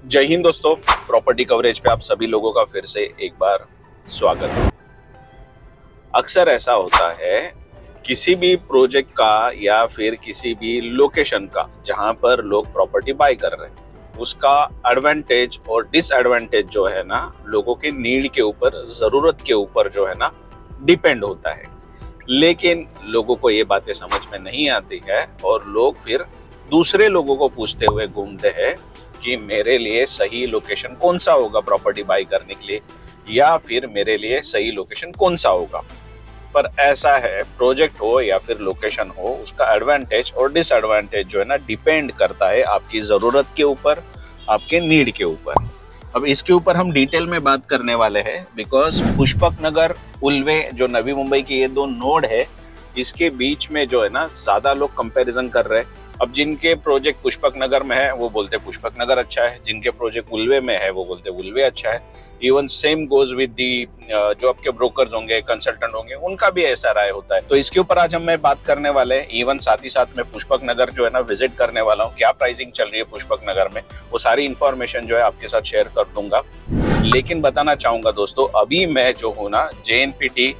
जय हिंद दोस्तों। Property coverage पे आप सभी लोगों का फिर से एक बार स्वागत है। अक्सर ऐसा होता है किसी भी प्रोजेक्ट का या फिर किसी भी लोकेशन का जहां पर लोग प्रॉपर्टी बाय कर रहे हैं, उसका एडवांटेज और डिसएडवांटेज जो है ना, लोगों के नीड के ऊपर, जरूरत के ऊपर जो है ना, डिपेंड होता है। लेकिन लोगों को ये बातें समझ में नहीं आती है और लोग फिर दूसरे लोगों को पूछते हुए घूमते हैं कि मेरे लिए सही लोकेशन कौन सा होगा प्रॉपर्टी बाय करने के लिए, या फिर मेरे लिए सही लोकेशन कौन सा होगा। पर ऐसा है, प्रोजेक्ट हो या फिर लोकेशन हो, उसका एडवांटेज और डिसएडवांटेज जो है ना, डिपेंड करता है आपकी जरूरत के ऊपर, आपके नीड के ऊपर। अब इसके ऊपर हम डिटेल में बात करने वाले हैं, बिकॉज पुष्पक नगर, उल्वे, जो नवी मुंबई के ये दो नोड है, इसके बीच में जो है ना, ज्यादा लोग कंपैरिजन कर रहे हैं। अब जिनके प्रोजेक्ट पुष्पक नगर में है वो बोलते पुष्पक नगर अच्छा है, जिनके प्रोजेक्ट उल्वे में है वो बोलते उल्वे अच्छा है। Even same goes with the जो आपके ब्रोकर्स होंगे, कंसल्टेंट होंगे, उनका भी ऐसा राय होता है। तो इसके ऊपर आज हम मैं बात करने वाले हैं। इवन साथ ही साथ में पुष्पक नगर जो है ना विजिट करने वाला हूँ, क्या प्राइसिंग चल रही है पुष्पक नगर में, वो सारी इंफॉर्मेशन जो है आपके साथ शेयर कर दूंगा। लेकिन बताना चाहूंगा दोस्तों, अभी मैं जो हूँ ना, JNPT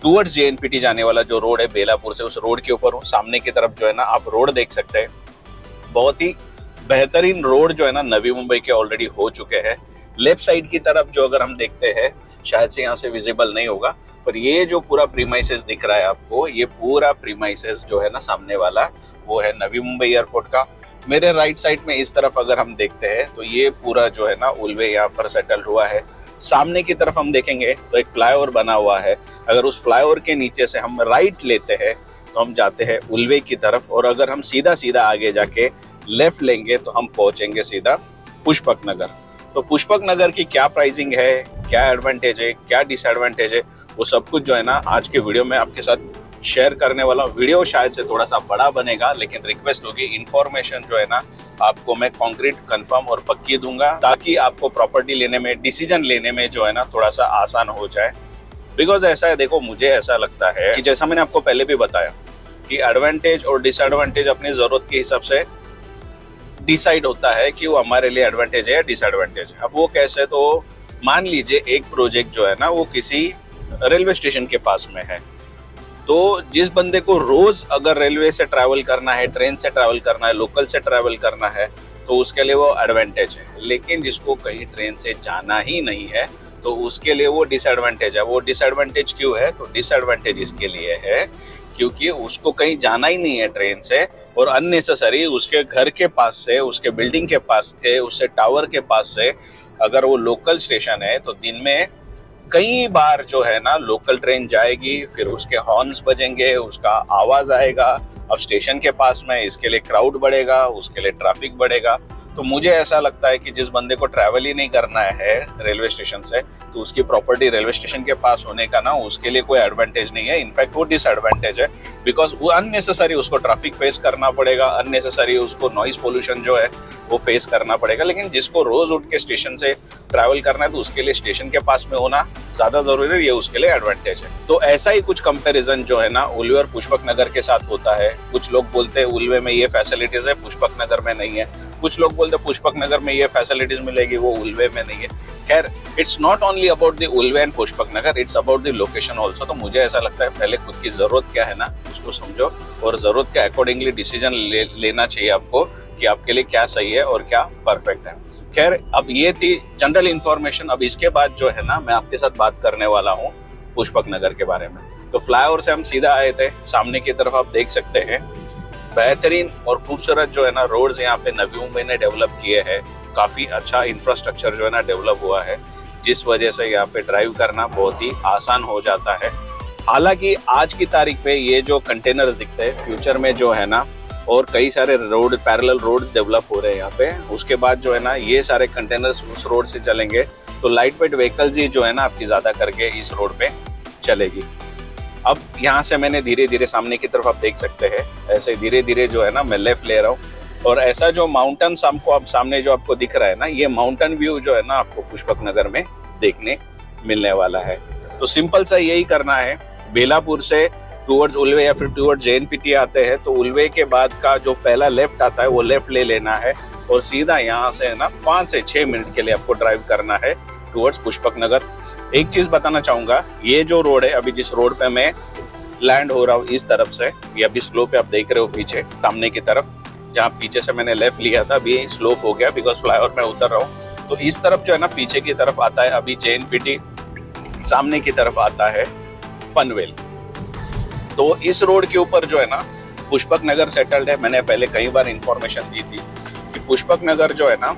टूवर्ड्स JNPT जाने वाला जो रोड है बेलापुर से, उस रोड के ऊपर हूँ। सामने की तरफ जो है ना आप रोड देख सकते हैं, बहुत ही बेहतरीन रोड जो है ना नवी मुंबई के ऑलरेडी हो चुके हैं। लेफ्ट साइड की तरफ जो अगर हम देखते हैं, शायद से यहाँ से विजिबल नहीं होगा, पर ये जो पूरा प्रीमाइसेस दिख रहा है आपको, ये पूरा प्रीमाइसेस जो है ना सामने वाला, वो है नवी मुंबई एयरपोर्ट का। मेरे राइट साइड में इस तरफ अगर हम देखते हैं तो ये पूरा जो है ना उल्वे यहाँ पर सेटल हुआ है। सामने की तरफ हम देखेंगे तो एक फ्लाईओवर बना हुआ है। अगर उस फ्लाईओवर के नीचे से हम राइट लेते हैं तो हम जाते हैं उल्वे की तरफ, और अगर हम सीधा सीधा आगे जाके लेफ्ट लेंगे तो हम पहुंचेंगे सीधा पुष्पक नगर। तो पुष्पक नगर की क्या प्राइसिंग है, क्या एडवांटेज है, क्या डिसएडवांटेज है, वो सब कुछ जो है ना आज के वीडियो में आपके साथ शेयर करने वाला हूँ। वीडियो शायद से थोड़ा सा बड़ा बनेगा, लेकिन रिक्वेस्ट होगी, इन्फॉर्मेशन जो है ना आपको मैं कॉन्क्रीट, कंफर्म और पक्की दूंगा, ताकि आपको प्रॉपर्टी लेने में, डिसीजन लेने में जो है ना थोड़ा सा आसान हो जाए। बिकॉज ऐसा है, देखो मुझे ऐसा लगता है कि जैसा मैंने आपको पहले भी बताया कि एडवांटेज और डिसएडवांटेज अपनी जरूरत के हिसाब से डिसाइड होता है कि वो हमारे लिए एडवांटेज है या डिसएडवांटेज है। अब वो कैसे, तो मान लीजिए एक प्रोजेक्ट जो है ना वो किसी रेलवे स्टेशन के पास में है, तो जिस बंदे को रोज अगर रेलवे से ट्रैवल करना है, ट्रेन से ट्रैवल करना है, लोकल से ट्रैवल करना है, तो उसके लिए वो एडवांटेज है। लेकिन जिसको कहीं ट्रेन से जाना ही नहीं है तो उसके लिए वो डिसएडवांटेज है। वो डिसएडवांटेज क्यों है, तो डिसएडवांटेज इसके लिए है क्योंकि उसको कहीं जाना ही नहीं है ट्रेन से, और अननेसेसरी उसके घर के पास से, उसके बिल्डिंग के पास से, उससे टावर के पास से अगर वो लोकल स्टेशन है तो दिन में कई बार जो है ना लोकल ट्रेन जाएगी, फिर उसके हॉर्न्स बजेंगे, उसका आवाज आएगा। अब स्टेशन के पास में, इसके लिए क्राउड बढ़ेगा, उसके लिए ट्रैफिक बढ़ेगा। तो मुझे ऐसा लगता है कि जिस बंदे को ट्रैवल ही नहीं करना है रेलवे स्टेशन से, तो उसकी प्रॉपर्टी रेलवे स्टेशन के पास होने का ना उसके लिए कोई एडवांटेज नहीं है, इनफैक्ट वो डिसएडवांटेज है। बिकॉज वो अननेसेसरी उसको ट्रैफिक फेस करना पड़ेगा, अननेसेसरी उसको नॉइज पोल्यूशन जो है वो फेस करना पड़ेगा। लेकिन जिसको रोज उठ के स्टेशन से ट्रैवल करना है तो उसके लिए स्टेशन के पास में होना ज्यादा जरूरी है, ये उसके लिए एडवांटेज है। तो ऐसा ही कुछ कंपैरिजन जो है ना उल्वे और पुष्पक नगर के साथ होता है। कुछ लोग बोलते हैं उल्वे में ये फैसिलिटीज है, पुष्पक नगर में नहीं है। कुछ लोग बोलते हैं पुष्पक नगर में ये फैसिलिटीज मिलेगी, वो उल्वे में नहीं है। खैर, it's not only about the Ulwe and Pushpak Nagar, it's about the location also. तो मुझे ऐसा लगता है पहले खुद की जरूरत क्या है ना उसको समझो, और जरूरत के अकॉर्डिंगली डिसीजन लेना चाहिए आपको कि आपके लिए क्या सही है और क्या परफेक्ट है। खैर, अब ये थी जनरल इंफॉर्मेशन। अब इसके बाद जो है ना मैं आपके साथ बात करने वाला हूँ पुष्पक नगर के बारे में। तो फ्लाईओवर से हम सीधा आए थे, सामने की तरफ आप देख सकते हैं बेहतरीन और खूबसूरत जो है ना रोड्स यहाँ पे नवी मुंबई ने डेवलप किए हैं। काफी अच्छा इंफ्रास्ट्रक्चर जो है ना डेवलप हुआ है, जिस वजह से यहाँ पे ड्राइव करना बहुत ही आसान हो जाता है। हालांकि आज की तारीख पे ये जो कंटेनर्स दिखते हैं, फ्यूचर में जो है ना और कई सारे रोड, पैरेलल रोड्स डेवलप हो रहे हैं यहाँ पे, उसके बाद जो है ना ये सारे कंटेनर्स उस रोड से चलेंगे, तो लाइट वेट व्हीकल्स ही जो है ना आपकी ज्यादा करके इस रोड पे चलेगी। अब यहाँ से मैंने धीरे धीरे, सामने की तरफ आप देख सकते हैं, ऐसे धीरे धीरे जो है ना मैं लेफ्ट ले रहा हूँ, और ऐसा जो माउंटेन हमको अब सामने जो आपको दिख रहा है ना, ये माउंटेन व्यू जो है ना आपको पुष्पक नगर में देखने मिलने वाला है। तो सिंपल सा यही करना है, बेलापुर से टूवर्ड्स उल्वे या फिर टूवर्ड्स JNPT आते हैं तो उल्वे के बाद का जो पहला लेफ्ट आता है वो लेफ्ट ले लेना है और सीधा यहाँ से ना 5 से 6 मिनट के लिए आपको ड्राइव करना है टूवर्ड्स पुष्पक नगर। एक चीज बताना चाहूंगा, ये जो रोड है अभी जिस रोड पे मैं लैंड हो रहा हूँ इस तरफ से, ये अभी स्लोप पे आप देख रहे हो पीछे सामने की तरफ, जहाँ पीछे से मैंने लेफ्ट लिया था अभी स्लोप हो गया बिकॉज फ्लाईओवर में उतर रहा हूँ। तो इस तरफ जो है ना पीछे की तरफ आता है अभी JNPT, सामने की तरफ आता है पनवेल। तो इस रोड के ऊपर जो है ना पुष्पक नगर सेटल्ड है। मैंने पहले कई बार इंफॉर्मेशन दी थी कि पुष्पक नगर जो है ना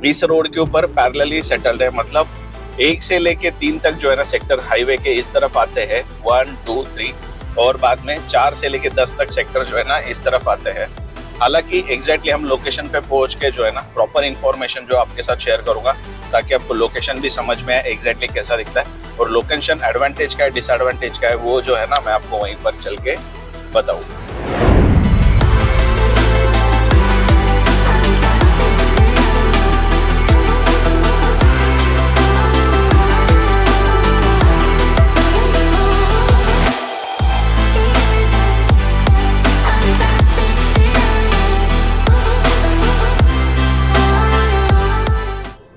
इस रोड के ऊपर पैरेलली सेटल्ड है, मतलब 1 से लेके 3 तक जो है ना सेक्टर हाईवे के इस तरफ आते हैं 1, 2, 3 और बाद में 4 से लेके 10 तक सेक्टर जो है ना इस तरफ आते हैं। हालांकि एग्जैक्टली हम लोकेशन पे पहुंच के जो है ना प्रॉपर इंफॉर्मेशन जो आपके साथ शेयर करूंगा ताकि आपको लोकेशन भी समझ में आए एग्जैक्टली कैसा दिखता है और लोकेशन एडवांटेज का है डिसएडवांटेज का है वो जो है ना मैं आपको वहीं पर चल के बताऊँ।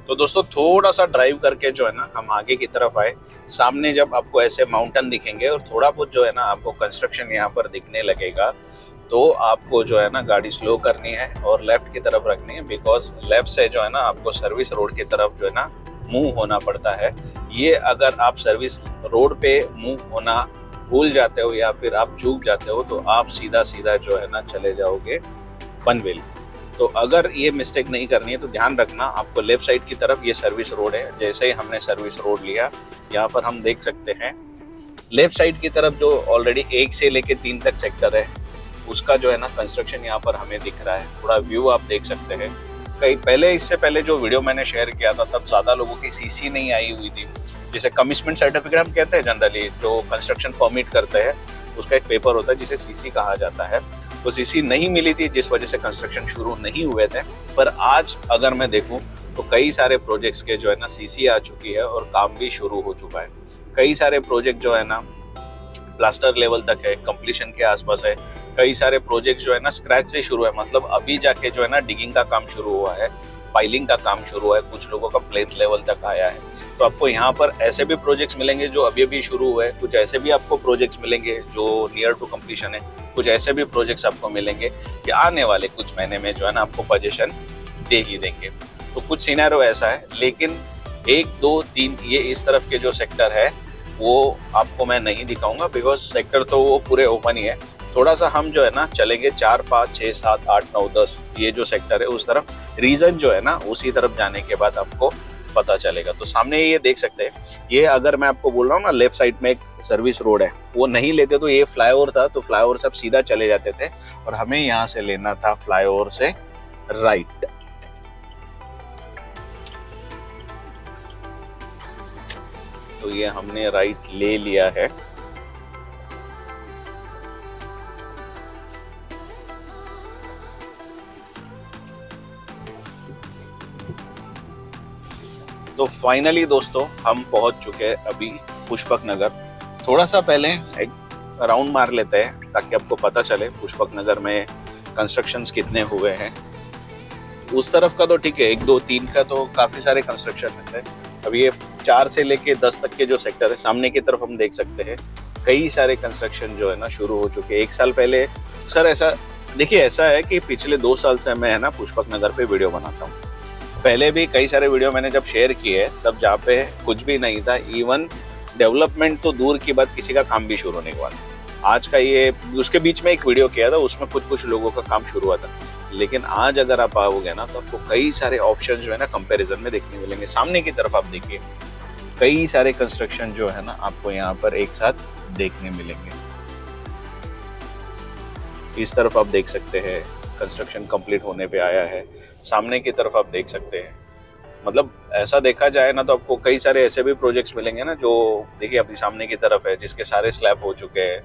तो दोस्तों थोड़ा सा ड्राइव करके जो है ना हम आगे की तरफ आए, सामने जब आपको ऐसे माउंटेन दिखेंगे और थोड़ा बहुत जो है ना आपको कंस्ट्रक्शन यहाँ पर दिखने लगेगा तो आपको जो है ना गाड़ी स्लो करनी है और लेफ्ट की तरफ रखनी है बिकॉज लेफ्ट से जो है ना आपको सर्विस रोड की तरफ जो है ना मूव होना पड़ता है। ये अगर आप सर्विस रोड पे मूव होना भूल जाते हो या फिर आप चूक जाते हो तो आप सीधा सीधा जो है ना चले जाओगे पनवेल। तो अगर ये मिस्टेक नहीं करनी है तो ध्यान रखना आपको लेफ्ट साइड की तरफ ये सर्विस रोड है। जैसे ही हमने सर्विस रोड लिया यहाँ पर हम देख सकते हैं लेफ्ट साइड की तरफ जो ऑलरेडी 1 से लेके 3 तक सेक्टर है उसका जो है ना कंस्ट्रक्शन यहाँ पर हमें दिख रहा है। थोड़ा व्यू आप देख सकते हैं। कई पहले इससे पहले जो वीडियो मैंने शेयर किया था तब ज्यादा लोगों की CC नहीं आई हुई थी, जिसे कमिटमेंट सर्टिफिकेट हम कहते हैं जनरली, जो कंस्ट्रक्शन परमिट करते हैं उसका एक पेपर होता है जिसे CC कहा जाता है। तो CC नहीं मिली थी जिस वजह से कंस्ट्रक्शन शुरू नहीं हुए थे। पर आज अगर मैं देखूं तो कई सारे प्रोजेक्ट्स के जो है ना CC आ चुकी है और काम भी शुरू हो चुका है। कई सारे प्रोजेक्ट जो है ना प्लास्टर लेवल तक है, कंप्लीशन के आसपास है। कई सारे प्रोजेक्ट जो है ना स्क्रैच से शुरू है, मतलब अभी जाके जो है ना डिगिंग का काम शुरू हुआ है, पाइलिंग का काम शुरू हुआ है, कुछ लोगों का प्लेथ लेवल तक आया है। तो आपको यहाँ पर ऐसे भी प्रोजेक्ट्स मिलेंगे जो अभी अभी शुरू हुए, कुछ ऐसे भी आपको प्रोजेक्ट्स मिलेंगे जो नियर टू कंप्लीशन है, कुछ ऐसे भी प्रोजेक्ट्स आपको मिलेंगे कि आने वाले कुछ महीने में जो है ना आपको पोजीशन दे ही देंगे। तो कुछ सिनेरियो ऐसा है, लेकिन 1, 2, 3 ये इस तरफ के जो सेक्टर है वो आपको मैं नहीं दिखाऊंगा बिकॉज सेक्टर तो वो पूरे ओपन ही है। थोड़ा सा हम जो है ना चलेंगे 4, 5, 6, 7, 8, 9, 10 ये जो सेक्टर है उस तरफ, रीजन जो है ना उसी तरफ जाने के बाद आपको पता चलेगा। तो सामने ये देख सकते हैं, ये अगर मैं आपको बोल रहा हूँ ना लेफ्ट साइड में एक सर्विस रोड है, वो नहीं लेते तो ये फ्लाईओवर था, तो फ्लाईओवर से आप सीधा चले जाते थे और हमें यहाँ से लेना था फ्लाईओवर से राइट। तो ये हमने राइट ले लिया है। तो फाइनली दोस्तों हम पहुंच चुके हैं अभी पुष्पक नगर। थोड़ा सा पहले एक राउंड मार लेते हैं ताकि आपको पता चले पुष्पक नगर में कंस्ट्रक्शंस कितने हुए हैं। उस तरफ का तो ठीक है, 1, 2, 3 का तो काफी सारे कंस्ट्रक्शन है। अभी ये 4 से लेके 10 तक के जो सेक्टर है सामने की तरफ हम देख सकते हैं कई सारे कंस्ट्रक्शन जो है ना शुरू हो चुके हैं। 1 साल पहले सर ऐसा देखिए, ऐसा है कि पिछले 2 साल से मैं है ना पुष्पक नगर पे वीडियो बनाता हूँ। पहले भी कई सारे वीडियो मैंने जब शेयर किए तब जहाँ पे कुछ भी नहीं था, इवन डेवलपमेंट तो दूर की बात, किसी का काम भी शुरू नहीं हुआ था। आज का ये उसके बीच में एक वीडियो किया था, उसमें कुछ लोगों का काम शुरू हुआ था। लेकिन आज अगर आप आओगे ना तो आपको कई सारे ऑप्शन जो है ना कंपैरिजन में देखने मिलेंगे। सामने की तरफ आप देखिए कई सारे कंस्ट्रक्शन जो है ना आपको यहाँ पर एक साथ देखने मिलेंगे। इस तरफ आप देख सकते हैं कंस्ट्रक्शन कंप्लीट होने पे आया है। सामने की तरफ आप देख सकते हैं, मतलब ऐसा देखा जाए ना तो आपको कई सारे ऐसे भी प्रोजेक्ट्स मिलेंगे ना जो देखिए अपनी सामने की तरफ है, जिसके सारे स्लैब हो चुके हैं,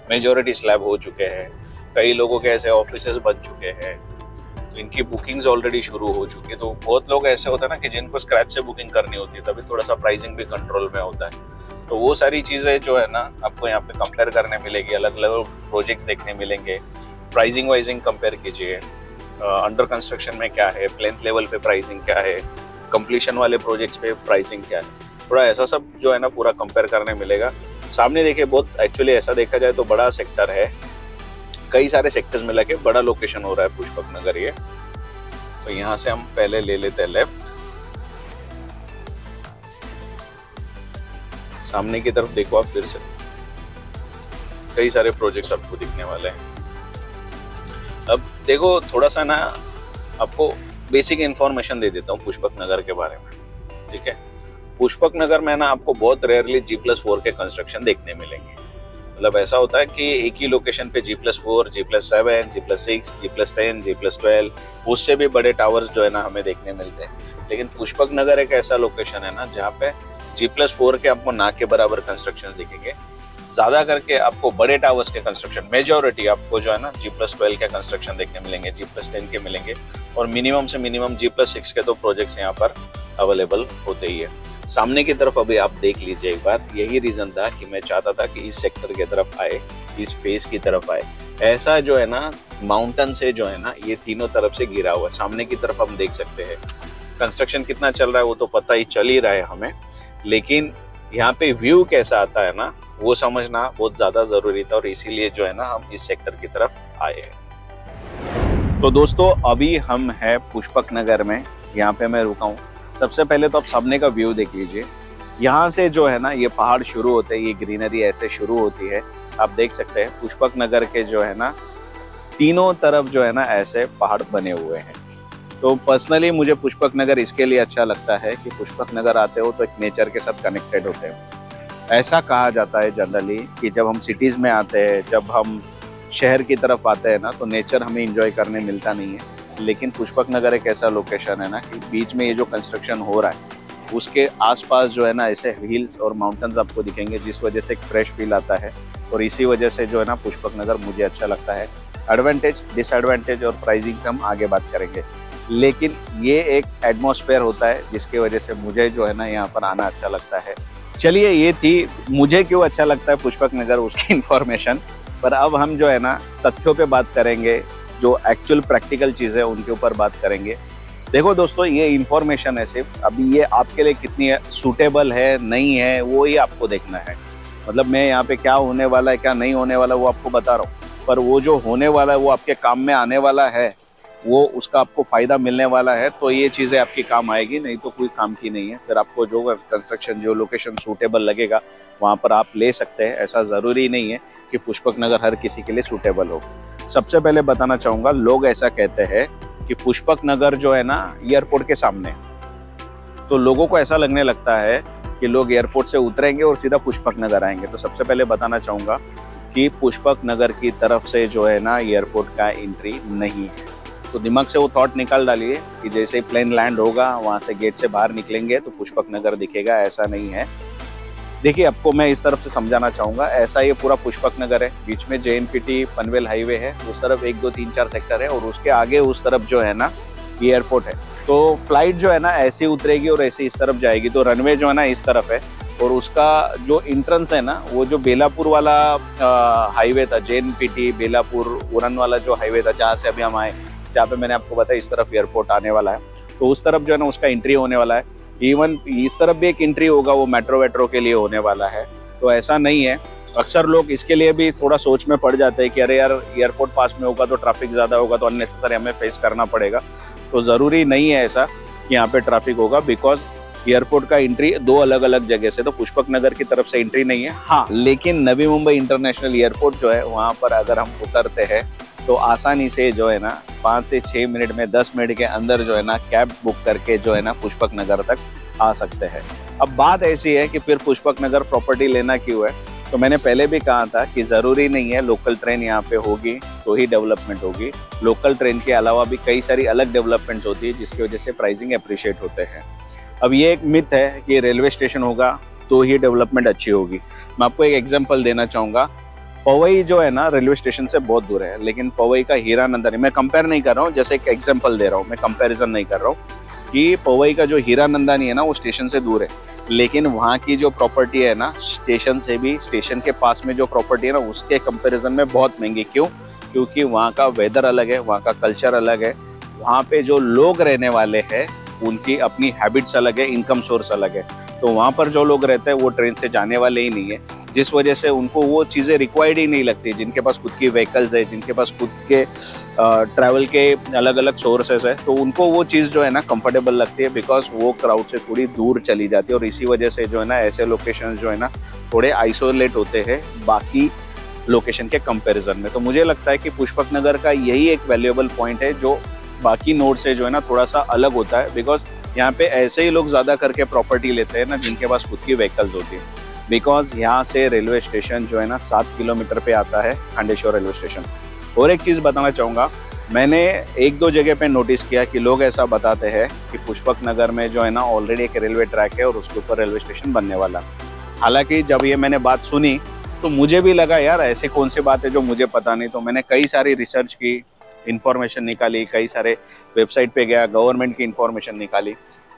मेजॉरिटी स्लैब हो चुके हैं। कई लोगों के ऐसे ऑफिसेज बन चुके हैं, तो इनकी बुकिंग्स ऑलरेडी शुरू हो चुकी है। तो बहुत लोग ऐसे होते हैं ना कि जिनको स्क्रैच से बुकिंग करनी होती है, तभी थोड़ा सा प्राइसिंग भी कंट्रोल में होता है। तो वो सारी चीज़ें जो है ना आपको यहाँ पे कंपेयर करने मिलेगी, अलग अलग प्रोजेक्ट्स देखने मिलेंगे। प्राइसिंग वाइजिंग कंपेयर कीजिए, अंडर कंस्ट्रक्शन में क्या है, प्लेन्थ लेवल पे प्राइसिंग क्या है, कंप्लीशन वाले प्रोजेक्ट्स पे प्राइसिंग क्या है, थोड़ा ऐसा सब जो है ना पूरा कंपेयर करने मिलेगा। सामने देखिए, बहुत एक्चुअली ऐसा देखा जाए तो बड़ा सेक्टर है, कई सारे सेक्टर्स मिला के बड़ा लोकेशन हो रहा है पुष्पक नगर ये। तो यहाँ से हम पहले ले लेते हैं लेफ्ट, सामने की तरफ देखो आप फिर से, कई सारे प्रोजेक्ट्स आपको दिखने वाले हैं। अब देखो थोड़ा सा ना आपको बेसिक इंफॉर्मेशन दे देता हूँ पुष्पक नगर के बारे में, ठीक है। पुष्पक नगर में ना आपको बहुत रेयरली G+4 के कंस्ट्रक्शन देखने मिलेंगे। मतलब ऐसा होता है कि एक ही लोकेशन पे G+4, G+7, G+6, G+10, G+12, उससे भी बड़े टावर्स जो है ना हमें देखने मिलते हैं। लेकिन पुष्पक नगर एक ऐसा लोकेशन है ना जहाँ पे G+4 के आपको ना के बराबर कंस्ट्रक्शन दिखेंगे। ज्यादा करके आपको बड़े टावर्स के कंस्ट्रक्शन, मेजॉरिटी आपको जो है ना G+12 के कंस्ट्रक्शन देखने मिलेंगे, G+10 के मिलेंगे, और मिनिमम से मिनिमम G+6 के तो प्रोजेक्ट्स यहाँ पर अवेलेबल होते ही है। सामने की तरफ अभी आप देख लीजिए एक बार, यही रीजन था कि मैं चाहता था कि इस सेक्टर की तरफ आए, इस फेस की तरफ आए। ऐसा जो है ना माउंटेन से जो है ना ये तीनों तरफ से घिरा हुआ है। सामने की तरफ हम देख सकते हैं कंस्ट्रक्शन कितना चल रहा है वो तो पता ही चल ही रहा है हमें, लेकिन यहाँ पे व्यू कैसा आता है ना वो समझना बहुत ज्यादा जरूरी था, और इसीलिए जो है ना हम इस सेक्टर की तरफ आए हैं। तो दोस्तों अभी हम है पुष्पक नगर में, यहाँ पे मैं रुका हूँ। सबसे पहले तो आप सामने का व्यू देख लीजिए, यहाँ से जो है ना ये पहाड़ शुरू होते हैं, ये ग्रीनरी ऐसे शुरू होती है। आप देख सकते हैं पुष्पक नगर के जो है ना तीनों तरफ जो है ना ऐसे पहाड़ बने हुए हैं। तो पर्सनली मुझे पुष्पक नगर इसके लिए अच्छा लगता है कि पुष्पक नगर आते हो तो एक नेचर के साथ कनेक्टेड होते हो। ऐसा कहा जाता है जनरली कि जब हम सिटीज़ में आते हैं, जब हम शहर की तरफ आते हैं ना, तो नेचर हमें इंजॉय करने मिलता नहीं है। लेकिन पुष्पक नगर एक ऐसा लोकेशन है ना कि बीच में ये जो कंस्ट्रक्शन हो रहा है उसके आसपास जो है ना ऐसे हिल्स और माउंटेन्स आपको दिखेंगे, जिस वजह से एक फ्रेश फील आता है, और इसी वजह से जो है ना पुष्पक नगर मुझे अच्छा लगता है। एडवांटेज, डिसएडवांटेज और प्राइसिंग का हम आगे बात करेंगे, लेकिन ये एक एटमॉस्फेयर होता है जिसकी वजह से मुझे जो है ना यहाँ पर आना अच्छा लगता है। चलिए, ये थी मुझे क्यों अच्छा लगता है पुष्पक नगर, उसकी इन्फॉर्मेशन। पर अब हम जो है ना तथ्यों पे बात करेंगे, जो एक्चुअल प्रैक्टिकल चीज़ है उनके ऊपर बात करेंगे। देखो दोस्तों, ये इन्फॉर्मेशन है सिर्फ, अभी ये आपके लिए कितनी है सूटेबल है नहीं है वो ही आपको देखना है। मतलब मैं यहाँ पे क्या होने वाला है क्या नहीं होने वाला वो आपको बता रहा हूँ, पर वो जो होने वाला है वो आपके काम में आने वाला है, वो उसका आपको फायदा मिलने वाला है, तो ये चीज़ें आपकी काम आएगी, नहीं तो कोई काम की नहीं है। फिर आपको जो कंस्ट्रक्शन, जो लोकेशन सूटेबल लगेगा वहाँ पर आप ले सकते हैं। ऐसा ज़रूरी नहीं है कि पुष्पक नगर हर किसी के लिए सूटेबल हो। सबसे पहले बताना चाहूँगा, लोग ऐसा कहते हैं कि पुष्पक नगर जो है ना एयरपोर्ट के सामने, तो लोगों को ऐसा लगने लगता है कि लोग एयरपोर्ट से उतरेंगे और सीधा पुष्पक नगर आएंगे। तो सबसे पहले बताना चाहूँगा कि पुष्पक नगर की तरफ से जो है ना एयरपोर्ट का एंट्री नहीं है। तो दिमाग से वो थॉट निकाल डालिए कि जैसे ही प्लेन लैंड होगा वहाँ से गेट से बाहर निकलेंगे तो पुष्पक नगर दिखेगा, ऐसा नहीं है। देखिए, आपको मैं इस तरफ से समझाना चाहूँगा, ऐसा ये पूरा पुष्पक नगर है, बीच में JNPT पनवेल हाईवे है, उस तरफ 1, 2, 3, 4 सेक्टर है, और उसके आगे उस तरफ जो है ना एयरपोर्ट है। तो फ्लाइट जो है ना ऐसे उतरेगी और ऐसे इस तरफ जाएगी। तो रनवे जो है ना इस तरफ है, और उसका जो इंट्रेंस है ना वो जो बेलापुर वाला हाईवे था, JNPT बेलापुर उरन वाला जो हाईवे था, जहाँ से अभी हम आए, जहाँ पे मैंने आपको बताया इस तरफ एयरपोर्ट आने वाला है, तो उस तरफ जो है ना उसका एंट्री होने वाला है। इवन इस तरफ भी एक एंट्री होगा, वो मेट्रो के लिए होने वाला है। तो ऐसा नहीं है, अक्सर लोग इसके लिए भी थोड़ा सोच में पड़ जाते हैं कि अरे यार एयरपोर्ट पास में होगा तो ट्रैफिक ज़्यादा होगा, तो अननेसेसरी हमें फेस करना पड़ेगा। तो ज़रूरी नहीं है ऐसा कि यहाँ पे ट्रैफिक होगा, बिकॉज एयरपोर्ट का एंट्री 2 अलग अलग जगह से, तो पुष्पक नगर की तरफ से एंट्री नहीं है। हाँ, लेकिन नवी मुंबई इंटरनेशनल एयरपोर्ट जो है वहाँ पर अगर हम उतरते हैं तो आसानी से जो है ना 5 से 6 मिनट में, 10 मिनट के अंदर जो है ना कैब बुक करके जो है ना पुष्पक नगर तक आ सकते हैं। अब बात ऐसी है कि फिर पुष्पक नगर प्रॉपर्टी लेना क्यों है, तो मैंने पहले भी कहा था कि ज़रूरी नहीं है लोकल ट्रेन यहाँ पे होगी तो ही डेवलपमेंट होगी। लोकल ट्रेन के अलावा भी कई सारी अलग डेवलपमेंट्स होती है जिसकी वजह से प्राइसिंग अप्रिशिएट होते हैं। अब ये एक मिथ है कि रेलवे स्टेशन होगा तो ही डेवलपमेंट अच्छी होगी। मैं आपको एक एग्जांपल देना चाहूँगा। पवई जो है ना रेलवे स्टेशन से बहुत दूर है, लेकिन पवई का हीरानंदनी, मैं कंपेयर नहीं कर रहा हूँ, जैसे एक एग्जांपल दे रहा हूँ, मैं कंपैरिजन नहीं कर रहा हूँ कि पवई का जो हीरानंदनी है ना वो स्टेशन से दूर है, लेकिन वहाँ की जो प्रॉपर्टी है ना, स्टेशन से भी, स्टेशन के पास में जो प्रॉपर्टी है ना, उसके कंपैरिजन में बहुत महंगी। क्यों? क्योंकि वहाँ का वेदर अलग है, वहाँ का कल्चर अलग है, वहाँ पे जो लोग रहने वाले हैं उनकी अपनी हैबिट्स अलग है, इनकम सोर्स अलग है। तो वहाँ पर जो लोग रहते हैं वो ट्रेन से जाने वाले ही नहीं है, जिस वजह से उनको वो चीज़ें रिक्वायर्ड ही नहीं लगती। जिनके पास खुद की व्हीकल्स है, जिनके पास खुद के ट्रैवल के अलग अलग सोर्सेस है, तो उनको वो चीज़ जो है ना कंफर्टेबल लगती है, बिकॉज वो क्राउड से थोड़ी दूर चली जाती है। और इसी वजह से जो है ना ऐसे लोकेशन जो है ना थोड़े आइसोलेट होते हैं बाकी लोकेशन के कंपैरिजन में। तो मुझे लगता है कि पुष्पक नगर का यही एक वैल्यूएबल पॉइंट है जो बाकी नोड से जो है ना थोड़ा सा अलग होता है, बिकॉज यहाँ पे ऐसे ही लोग ज़्यादा करके प्रॉपर्टी लेते हैं ना जिनके पास खुद की व्हीकल्स होती है। बिकॉज यहाँ से रेलवे स्टेशन जो है ना 7 किलोमीटर पे आता है, खंडेश्वर रेलवे स्टेशन। और एक चीज़ बताना चाहूँगा, मैंने एक दो जगह पे नोटिस किया कि लोग ऐसा बताते हैं कि पुष्पक नगर में जो है ना ऑलरेडी एक रेलवे ट्रैक है और उसके ऊपर रेलवे स्टेशन बनने वाला। हालांकि जब ये मैंने बात सुनी तो मुझे भी लगा यार ऐसी कौन सी बात है जो मुझे पता नहीं। तो मैंने कई सारी रिसर्च की, इंफॉर्मेशन निकाली, कई सारे वेबसाइट पे गया, गवर्नमेंट की इंफॉर्मेशन निकाली,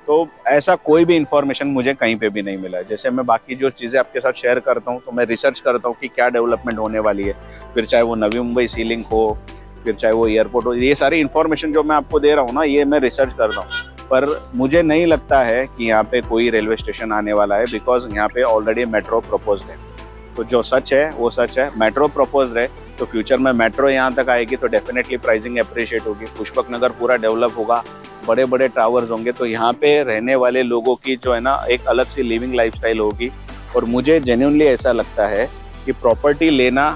तो ऐसा कोई भी इंफॉर्मेशन मुझे कहीं पे भी नहीं मिला। जैसे मैं बाकी जो चीज़ें आपके साथ शेयर करता हूँ तो मैं रिसर्च करता हूँ कि क्या डेवलपमेंट होने वाली है, फिर चाहे वो नवी मुंबई सी लिंक हो, फिर चाहे वो एयरपोर्ट हो, ये सारी इन्फॉर्मेशन जो मैं आपको दे रहा हूँ ना, ये मैं रिसर्च करता हूँ। पर मुझे नहीं लगता है कि यहाँ पे कोई रेलवे स्टेशन आने वाला है, बिकॉज यहाँ पे ऑलरेडी मेट्रो प्रपोज्ड है। तो जो सच है वो सच है, मेट्रो प्रपोज्ड है, तो फ्यूचर में मेट्रो यहाँ तक आएगी तो डेफिनेटली प्राइसिंग अप्रिशिएट होगी, पुष्पक नगर पूरा डेवलप होगा, बड़े बड़े टावर्स होंगे, तो यहाँ पे रहने वाले लोगों की जो है ना एक अलग सी लिविंग लाइफस्टाइल होगी। और मुझे जेन्युइनली ऐसा लगता है कि प्रॉपर्टी लेना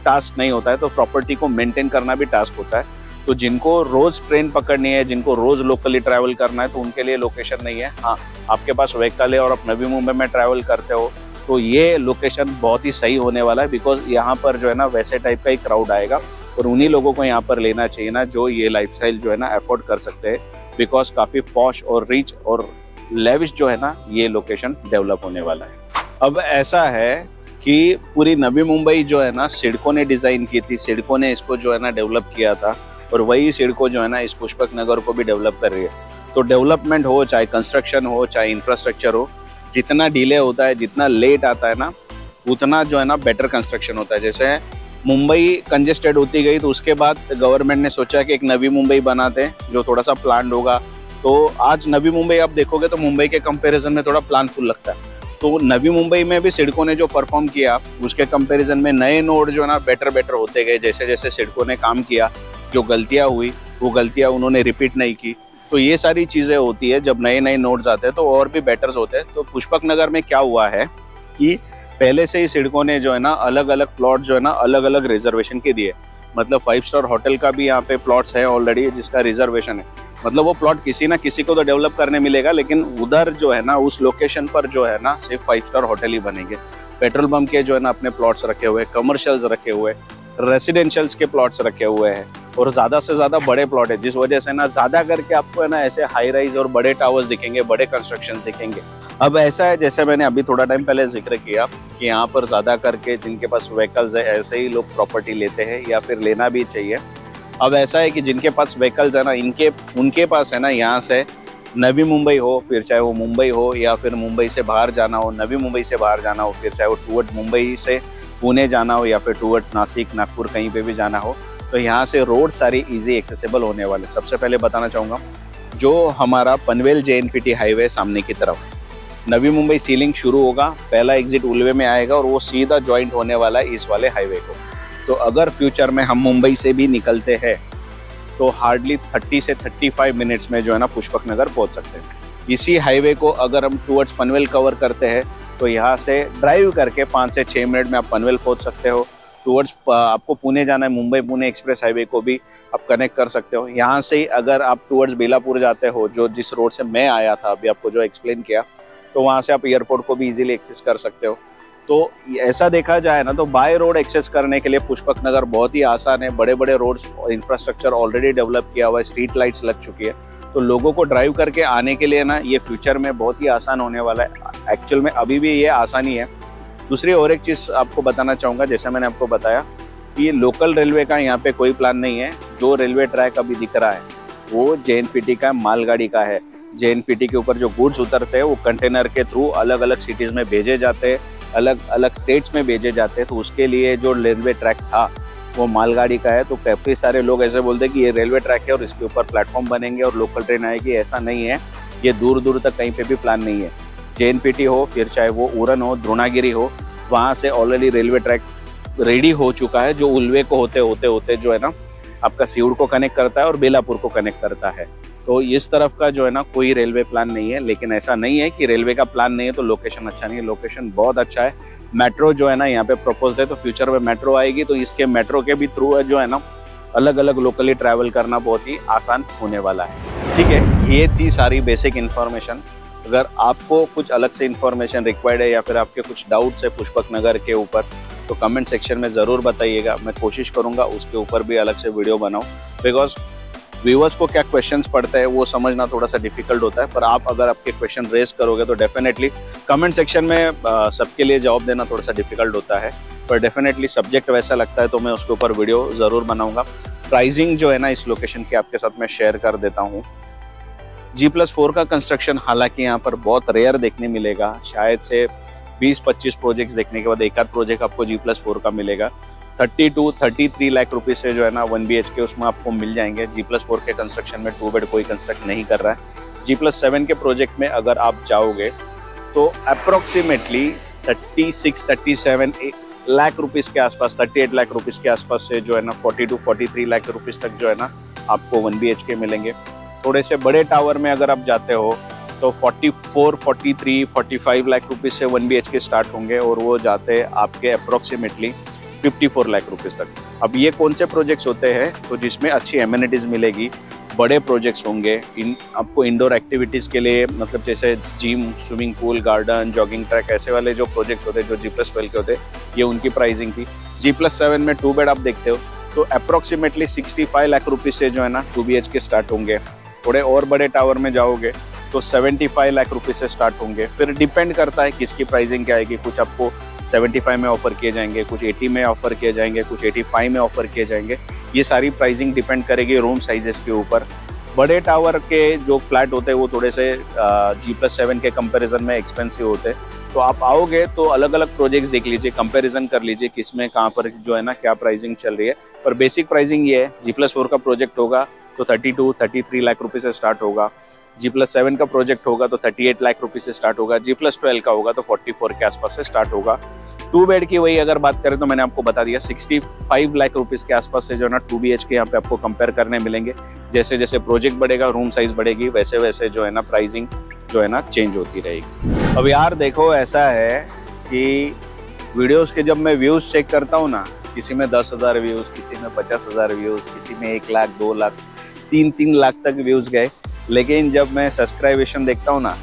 टास्क नहीं होता है, तो प्रॉपर्टी को मेंटेन करना भी टास्क होता है। तो जिनको रोज ट्रेन पकड़नी है, जिनको रोज लोकली ट्रैवल करना है, तो उनके लिए लोकेशन नहीं है। हाँ, आपके पास व्हीकल है और आप नवी मुंबई में ट्रैवल करते हो तो ये लोकेशन बहुत ही सही होने वाला है, बिकॉज यहाँ पर जो है ना वैसे टाइप का ही क्राउड आएगा और उन्हीं लोगों को यहाँ पर लेना चाहिए ना जो ये लाइफस्टाइल जो है ना अफोर्ड कर सकते हैं, बिकॉज काफ़ी पॉश और रिच और लेविश जो है ना ये लोकेशन डेवलप होने वाला है। अब ऐसा है कि पूरी नवी मुंबई जो है ना सिडको ने डिज़ाइन की थी, सिडको ने इसको जो है ना डेवलप किया था, और वही सिडको जो है ना इस पुष्पक नगर को भी डेवलप कर रही है। तो डेवलपमेंट हो, चाहे कंस्ट्रक्शन हो, चाहे इंफ्रास्ट्रक्चर हो, जितना डिले होता है, जितना लेट आता है ना, उतना जो है ना बेटर कंस्ट्रक्शन होता है। जैसे मुंबई कंजेस्टेड होती गई तो उसके बाद गवर्नमेंट ने सोचा कि एक नवी मुंबई बनाते हैं जो थोड़ा सा प्लान होगा। तो आज नवी मुंबई आप देखोगे तो मुंबई के कंपैरिजन में थोड़ा प्लानफुल लगता है। तो नवी मुंबई में भी सिडको ने जो परफॉर्म किया उसके कंपैरिजन में नए नोड जो है ना बेटर होते गए। जैसे जैसे सिडको ने काम किया, जो गलतियाँ हुई वो गलतियाँ उन्होंने रिपीट नहीं की। तो ये सारी चीज़ें होती है, जब नए नए नोड्स आते हैं तो और भी बेटर्स होते हैं। तो पुष्पक नगर में क्या हुआ है कि पहले से ही सिडको ने जो है ना अलग अलग प्लॉट जो है ना अलग अलग रिजर्वेशन के दिए। मतलब 5 स्टार होटल का भी यहाँ पे प्लॉट्स है ऑलरेडी जिसका रिजर्वेशन है। मतलब वो प्लॉट किसी ना किसी को तो डेवलप करने मिलेगा, लेकिन उधर जो है ना उस लोकेशन पर जो है ना सिर्फ 5 स्टार होटल ही बनेंगे। पेट्रोल पंप के जो है ना अपने प्लॉट्स रखे हुए, कमर्शियल्स रखे हुए, रेसिडेंशियल्स के प्लॉट्स रखे हुए हैं और ज़्यादा से ज़्यादा बड़े प्लॉट है, जिस वजह से ना ज़्यादा करके आपको है ना ऐसे हाई राइज और बड़े टावर्स दिखेंगे, बड़े कंस्ट्रक्शन दिखेंगे। अब ऐसा है, जैसे मैंने अभी थोड़ा टाइम पहले जिक्र किया कि यहाँ पर ज़्यादा करके जिनके पास व्हीकल्स है ऐसे ही लोग प्रॉपर्टी लेते हैं या फिर लेना भी चाहिए। अब ऐसा है कि जिनके पास व्हीकल्स है ना उनके पास है ना यहाँ से नवी मुंबई हो, फिर चाहे वो मुंबई हो या फिर मुंबई से बाहर जाना हो, नवी मुंबई से बाहर जाना हो, फिर चाहे वो टूवर्ड्स मुंबई से पुणे जाना हो या फिर टूवर्ड्स नासिक, नागपुर कहीं पे भी जाना हो, तो यहाँ से रोड सारी इजी एक्सेसिबल होने वाले। सबसे पहले बताना चाहूँगा जो हमारा पनवेल JNPT हाईवे सामने की तरफ नवी मुंबई सी लिंक शुरू होगा, पहला एग्जिट उल्वे में आएगा और वो सीधा ज्वाइंट होने वाला है इस वाले हाईवे को। तो अगर फ्यूचर में हम मुंबई से भी निकलते हैं तो हार्डली 30 से 35 मिनट्स में जो है ना पुष्पक नगर पहुंच सकते हैं। इसी हाईवे को अगर हम टूवर्ड्स पनवेल कवर करते हैं तो यहाँ से ड्राइव करके 5 से 6 मिनट में आप पनवेल पहुंच सकते हो। टूवर्ड्स आपको पुणे जाना है, मुंबई पुणे एक्सप्रेस हाईवे को भी आप कनेक्ट कर सकते हो। यहाँ से ही अगर आप टूवर्ड्स बेलापुर जाते हो, जो जिस रोड से मैं आया था अभी आपको जो एक्सप्लेन किया, तो वहाँ से आप एयरपोर्ट को भी इजीली एक्सेस कर सकते हो। तो ऐसा देखा जाए ना तो बाय रोड एक्सेस करने के लिए पुष्पक नगर बहुत ही आसान है। बड़े बड़े रोड्स और इंफ्रास्ट्रक्चर ऑलरेडी डेवलप किया हुआ है, स्ट्रीट लाइट्स लग चुकी है, तो लोगों को ड्राइव करके आने के लिए ना ये फ्यूचर में बहुत ही आसान होने वाला है। एक्चुअल में अभी भी ये आसानी है। दूसरी और एक चीज़ आपको बताना चाहूँगा, जैसा मैंने आपको बताया कि लोकल रेलवे का यहाँ पे कोई प्लान नहीं है। जो रेलवे ट्रैक अभी दिख रहा है वो JNPT का मालगाड़ी का है। JNPT के ऊपर जो गुड्स उतरते हैं वो कंटेनर के थ्रू अलग अलग सिटीज़ में भेजे जाते हैं, अलग अलग स्टेट्स में भेजे जाते हैं। तो उसके लिए जो रेलवे ट्रैक था वो मालगाड़ी का है। तो काफ़ी सारे लोग ऐसे बोलते हैं कि ये रेलवे ट्रैक है और इसके ऊपर प्लेटफॉर्म बनेंगे और लोकल ट्रेन आएगी। ऐसा नहीं है, ये दूर दूर तक कहीं पे भी प्लान नहीं है। JNPT हो, फिर चाहे वो उरन हो, द्रोणागिरी हो, वहाँ से ऑलरेडी रेलवे ट्रैक रेडी हो चुका है, जो उल्वे को होते होते होते जो है ना आपका सीउड़ को कनेक्ट करता है और बेलापुर को कनेक्ट करता है। तो इस तरफ का जो है ना कोई रेलवे प्लान नहीं है। लेकिन ऐसा नहीं है कि रेलवे का प्लान नहीं है तो लोकेशन अच्छा नहीं है, लोकेशन बहुत अच्छा है। मेट्रो जो है ना यहाँ पे प्रपोज्ड है, तो फ्यूचर में मेट्रो आएगी तो इसके मेट्रो के भी थ्रू है जो है ना अलग अलग लोकली ट्रैवल करना बहुत ही आसान होने वाला है। ठीक है, ये थी सारी बेसिक इन्फॉर्मेशन। अगर आपको कुछ अलग से इन्फॉर्मेशन रिक्वायर्ड है या फिर आपके कुछ डाउट्स है पुष्पक नगर के ऊपर, तो कमेंट सेक्शन में ज़रूर बताइएगा। मैं कोशिश करूँगा उसके ऊपर भी अलग से वीडियो बनाऊँ, बिकॉज व्यूअर्स को क्या क्वेश्चंस पड़ते हैं वो समझना थोड़ा सा डिफिकल्ट होता है। पर आप अगर आपके क्वेश्चन रेज करोगे तो डेफिनेटली कमेंट सेक्शन में सबके लिए जवाब देना थोड़ा सा डिफिकल्ट होता है, पर डेफिनेटली सब्जेक्ट वैसा लगता है तो मैं उसके ऊपर वीडियो ज़रूर बनाऊंगा। प्राइसिंग जो है ना इस लोकेशन की आपके साथ मैं शेयर कर देता हूँ। G+4 का कंस्ट्रक्शन हालांकि यहाँ पर बहुत रेयर देखने मिलेगा, शायद से 20-25 प्रोजेक्ट्स देखने के बाद एक आध प्रोजेक्ट आपको G+4 का मिलेगा। 30 to 33 लाख रुपए से जो है ना 1 BHK उसमें आपको मिल जाएंगे। G+4 के कंस्ट्रक्शन में 2 बेड कोई कंस्ट्रक्ट नहीं कर रहा है। G+7 के प्रोजेक्ट में अगर आप जाओगे तो अप्रोक्सीमेटली 36-37 लाख रुपीस के आसपास, 38 लाख रुपीस के आसपास से जो है ना 40 to 43 लाख रुपीस तक जो है ना आपको 1 BHK मिलेंगे। थोड़े से बड़े टावर में अगर आप जाते हो तो 44, 43, 45 लाख रुपीस से 1 BHK स्टार्ट होंगे और वो जाते हैं आपके अप्रोक्सीमेटली 54 लाख रुपीस तक। अब ये कौन से प्रोजेक्ट्स होते हैं तो जिसमें अच्छी एमिनिटीज मिलेगी, बड़े प्रोजेक्ट्स होंगे। आपको इंडोर एक्टिविटीज़ के लिए मतलब जैसे gym, swimming pool, garden, jogging track, ऐसे वाले जो प्रोजेक्ट्स होते हैं जो G+12 के होते हैं, ये उनकी प्राइसिंग थी। G+7 में 2 बेड आप देखते हो तो अप्रोक्सीमेटली 65 लाख रुपीस से जो है ना 2 BHK स्टार्ट होंगे। थोड़े और बड़े टावर में जाओगे तो 75 लाख रुपए से स्टार्ट होंगे। फिर डिपेंड करता है किसकी प्राइसिंग क्या आएगी। कुछ आपको 75 में ऑफर किए जाएंगे, कुछ 80 में ऑफर किए जाएंगे, कुछ 85 में ऑफर किए जाएंगे। ये सारी प्राइसिंग डिपेंड करेगी रूम साइजेस के ऊपर। बड़े टावर के जो फ्लैट होते हैं वो थोड़े से G+7 के कंपैरिजन में एक्सपेंसिव होते हैं। तो आप आओगे तो अलग अलग प्रोजेक्ट्स देख लीजिए, कंपैरिजन कर लीजिए किस में कहाँ पर जो है ना क्या प्राइसिंग चल रही है। पर बेसिक प्राइसिंग ये है, G+4 का प्रोजेक्ट होगा तो 32-33 लाख रुपए से स्टार्ट होगा। G+7 का प्रोजेक्ट होगा तो 38 लाख रुपए से स्टार्ट होगा। G+12 का होगा तो 44 के आसपास से स्टार्ट होगा। 2 बेड की वही अगर बात करें तो मैंने आपको बता दिया 65 लाख रुपीस के आसपास से जो है ना 2 BHK यहाँ पे आपको कंपेयर करने मिलेंगे। जैसे जैसे प्रोजेक्ट बढ़ेगा, रूम साइज बढ़ेगी, वैसे वैसे जो है ना प्राइसिंग जो है ना चेंज होती रहेगी। अब यार देखो ऐसा है कि वीडियोस के जब मैं व्यूज चेक करता हूँ ना, किसी में 10,000 व्यूज, किसी में 50,000 व्यूज, किसी में 1 लाख, 2 लाख, 3 लाख तक व्यूज गए। लेकिन जब मैं सब्सक्राइबेशन देखता हूँ ना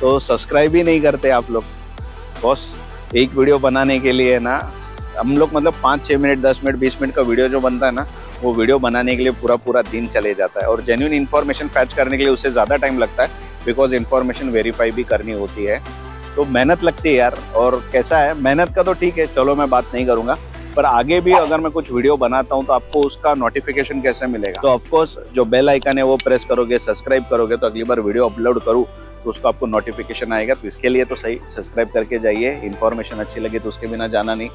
तो सब्सक्राइब ही नहीं करते आप लोग। बस एक वीडियो बनाने के लिए ना हम लोग मतलब 5-6 मिनट, 10 मिनट, 20 मिनट का वीडियो जो बनता है ना, वो वीडियो बनाने के लिए पूरा दिन चले जाता है। और जेन्युइन इन्फॉर्मेशन फैच करने के लिए उससे ज़्यादा टाइम लगता है, बिकॉज इन्फॉर्मेशन वेरीफाई भी करनी होती है। तो मेहनत लगती है यार। और कैसा है, मेहनत का तो ठीक है, चलो मैं बात नहीं करूँगा, पर आगे भी अगर मैं कुछ वीडियो बनाता हूं तो आपको उसका नोटिफिकेशन कैसे मिलेगा? तो ऑफकोर्स जो बेल आइकन है वो प्रेस करोगे, सब्सक्राइब करोगे तो अगली बार वीडियो अपलोड करूं तो उसको आपको नोटिफिकेशन आएगा। तो इसके लिए तो सही सब्सक्राइब करके जाइए। इन्फॉर्मेशन अच्छी लगी तो उसके बिना जाना नहीं।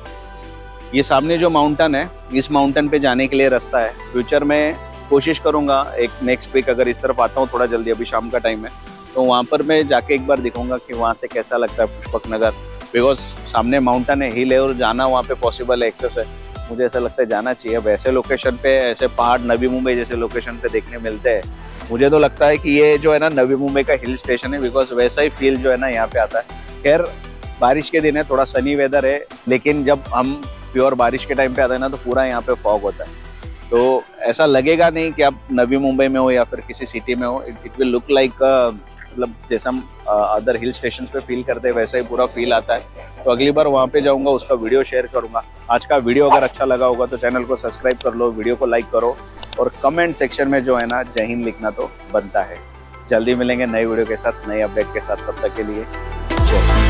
ये सामने जो माउंटेन है, इस माउंटेन पे जाने के लिए रास्ता है। फ्यूचर में कोशिश करूंगा एक नेक्स्ट वीक अगर इस तरफ आता हूँ थोड़ा जल्दी, अभी शाम का टाइम है, तो वहाँ पर मैं जाके एक बार दिखाऊंगा कि वहाँ से कैसा लगता है पुष्पक नगर। बिकॉज सामने माउंटेन है, हिल है और जाना वहाँ पे पॉसिबल है, एक्सेस है। मुझे ऐसा लगता है जाना चाहिए। वैसे लोकेशन पे ऐसे पहाड़ नवी मुंबई जैसे लोकेशन पे देखने मिलते हैं। मुझे तो लगता है कि ये जो है ना नवी मुंबई का हिल स्टेशन है, बिकॉज वैसा ही फील जो है ना यहाँ पे आता है। खैर बारिश के दिन है, थोड़ा सनी वेदर है, लेकिन जब हम प्योर बारिश के टाइम पे आते हैं ना तो पूरा यहाँ पे फॉग होता है। तो ऐसा लगेगा नहीं कि आप नवी मुंबई में हो या फिर किसी सिटी में हो। इट विल लुक लाइक मतलब जैसा हम अदर हिल स्टेशन पे फील करते हैं वैसा ही पूरा फील आता है। तो अगली बार वहाँ पे जाऊँगा, उसका वीडियो शेयर करूँगा। आज का वीडियो अगर अच्छा लगा होगा तो चैनल को सब्सक्राइब कर लो, वीडियो को लाइक करो और कमेंट सेक्शन में जो है ना जय हिंद लिखना तो बनता है। जल्दी मिलेंगे नए वीडियो के साथ, नए अपडेट के साथ। तब तक के लिए जय हिंद।